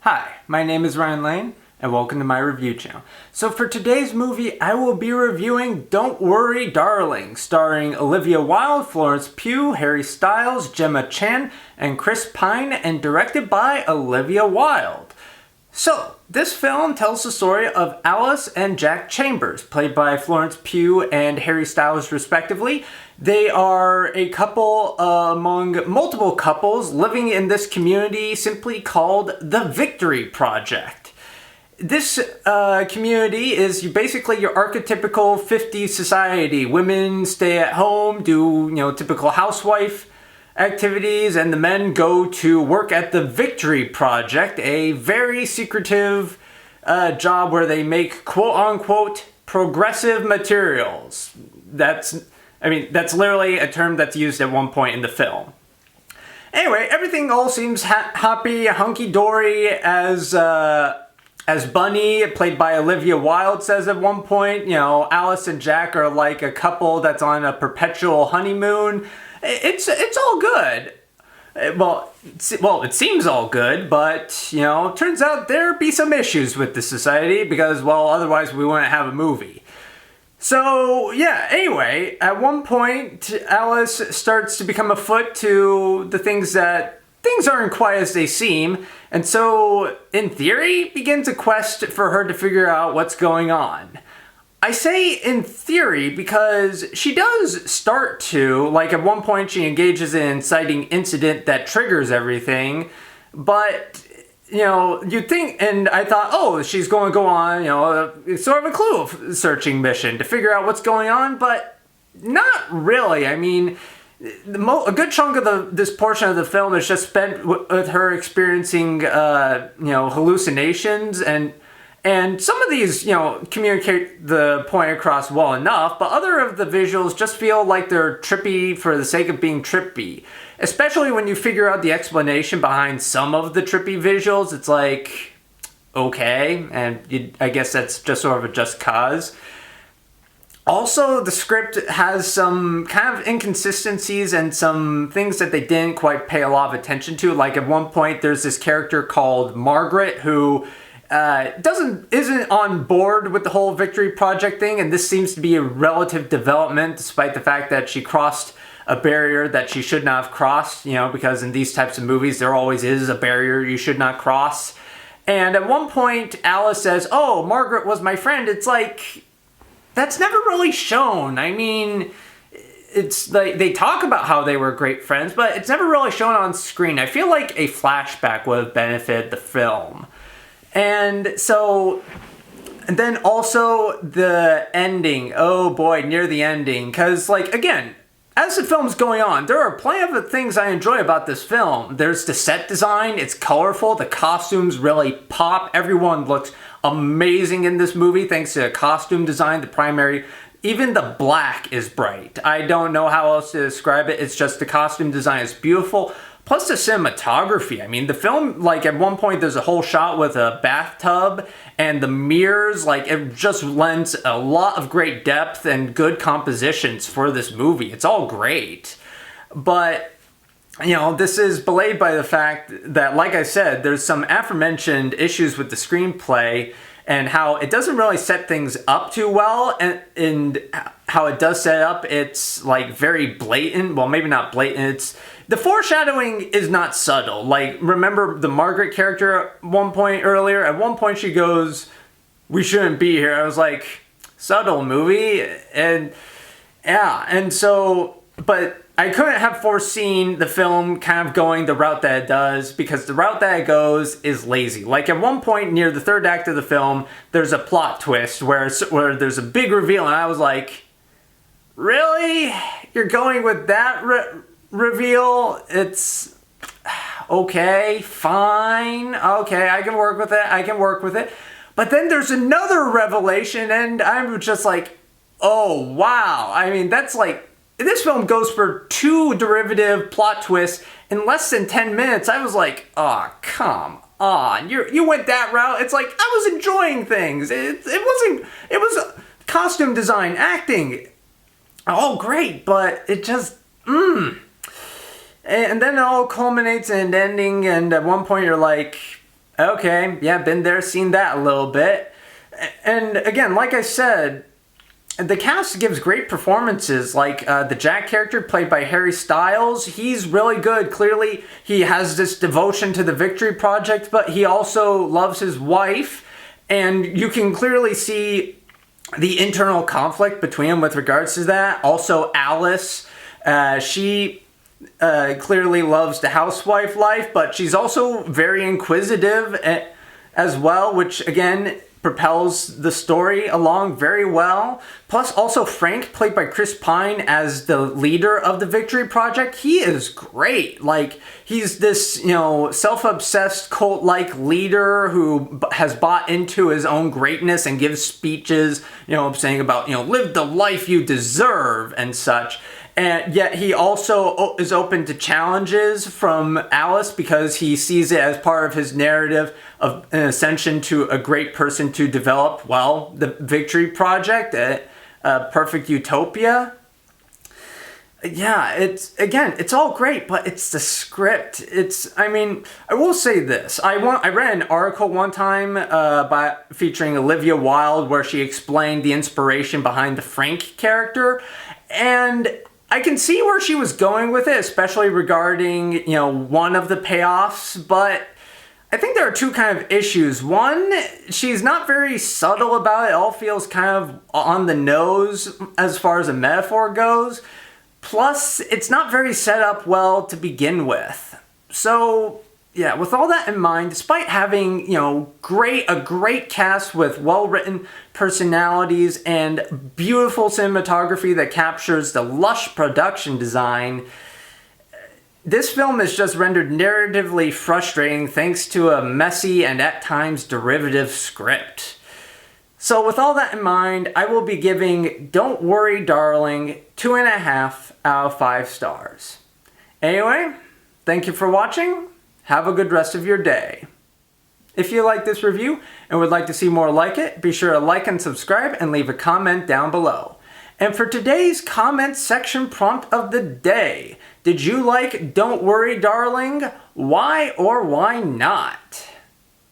Hi, my name is Ryan Lane, and welcome to my review channel. So for today's movie, I will be reviewing Don't Worry Darling, starring Olivia Wilde, Florence Pugh, Harry Styles, Gemma Chan, and Chris Pine, and directed by Olivia Wilde. So, this film tells the story of Alice and Jack Chambers, played by Florence Pugh and Harry Styles respectively. They are a couple among multiple couples living in this community simply called the Victory Project. This community is basically your archetypical 50s society. Women stay at home, do typical housewife activities, and the men go to work at the Victory Project, a very secretive job where they make quote-unquote progressive materials. That's literally a term that's used at one point in the film. Anyway, everything all seems happy, hunky-dory, as Bunny, played by Olivia Wilde, says at one point. Alice and Jack are like a couple that's on a perpetual honeymoon. It's all good. Well, it seems all good, but, turns out there be some issues with the society because, otherwise we wouldn't have a movie. So, anyway, at one point, Alice starts to become afoot to the things aren't quite as they seem, and so, in theory, begins a quest for her to figure out what's going on. I say in theory because she does start to, at one point she engages in an inciting incident that triggers everything, but, you'd think, and I thought, she's going to go on, sort of a clue searching mission to figure out what's going on, but not really. I mean, a good chunk of this portion of the film is just spent with her experiencing, hallucinations, and some of these, communicate the point across well enough, but other of the visuals just feel like they're trippy for the sake of being trippy. Especially when you figure out the explanation behind some of the trippy visuals, it's like, okay, and I guess that's just sort of a just cause. Also, the script has some kind of inconsistencies and some things that they didn't quite pay a lot of attention to. Like at one point, there's this character called Margaret who isn't on board with the whole Victory Project thing, and this seems to be a relative development despite the fact that she crossed a barrier that she should not have crossed, because in these types of movies there always is a barrier you should not cross. And at one point Alice says, "Oh, Margaret was my friend." It's like, that's never really shown. I mean, it's like they talk about how they were great friends, but it's never really shown on screen. I feel like a flashback would have benefited the film. And then also the ending. Oh boy, near the ending. Because, again, as the film's going on, there are plenty of things I enjoy about this film. There's the set design. It's colorful. The costumes really pop. Everyone looks amazing in this movie thanks to the costume design. Even the black is bright. I don't know how else to describe it. It's just the costume design is beautiful. Plus the cinematography. I mean, the film, at one point there's a whole shot with a bathtub and the mirrors, it just lends a lot of great depth and good compositions for this movie. It's all great. But, this is belayed by the fact that, like I said, there's some aforementioned issues with the screenplay and how it doesn't really set things up too well, and how it does set up, it's very blatant. Well, maybe not blatant. The foreshadowing is not subtle. Remember the Margaret character at one point earlier? At one point she goes, "We shouldn't be here." I was like, subtle movie. And but I couldn't have foreseen the film kind of going the route that it does, because the route that it goes is lazy. At one point near the third act of the film, there's a plot twist where there's a big reveal, and I was like, really? You're going with that reveal? It's okay, fine, okay, I can work with it. But then there's another revelation, and I'm just like, oh wow. I mean, that's this film goes for 2 derivative plot twists in less than 10 minutes. I was like, oh, come on. You went that route. It's like, I was enjoying things. It was costume design, acting, all great, but it just, And then it all culminates in an ending, and at one point you're like, Okay, yeah, been there, seen that a little bit. And again, like I said, the cast gives great performances. Like the Jack character played by Harry Styles, he's really good. Clearly, he has this devotion to the Victory Project, but he also loves his wife. And you can clearly see the internal conflict between them with regards to that. Also, Alice, she clearly loves the housewife life, but she's also very inquisitive as well, which again propels the story along very well. Plus, also Frank, played by Chris Pine as the leader of the Victory Project, he is great. Like, he's this, self-obsessed cult-like leader who has bought into his own greatness and gives speeches, saying about, live the life you deserve and such. And yet he also is open to challenges from Alice because he sees it as part of his narrative of an ascension to a great person to develop, the Victory Project, a perfect utopia. Yeah, it's all great, but it's the script. I will say this. I read an article one time featuring Olivia Wilde where she explained the inspiration behind the Frank character, and I can see where she was going with it, especially regarding, one of the payoffs, but I think there are two kind of issues. One, she's not very subtle about it. It all feels kind of on the nose as far as a metaphor goes. Plus, it's not very set up well to begin with. So, yeah, with all that in mind, despite having, a great cast with well-written personalities and beautiful cinematography that captures the lush production design, this film is just rendered narratively frustrating thanks to a messy and at times derivative script. So with all that in mind, I will be giving Don't Worry Darling 2.5 out of 5 stars. Anyway, thank you for watching. Have a good rest of your day. If you like this review and would like to see more like it, be sure to like and subscribe and leave a comment down below. And for today's comment section prompt of the day, did you like Don't Worry Darling? Why or why not?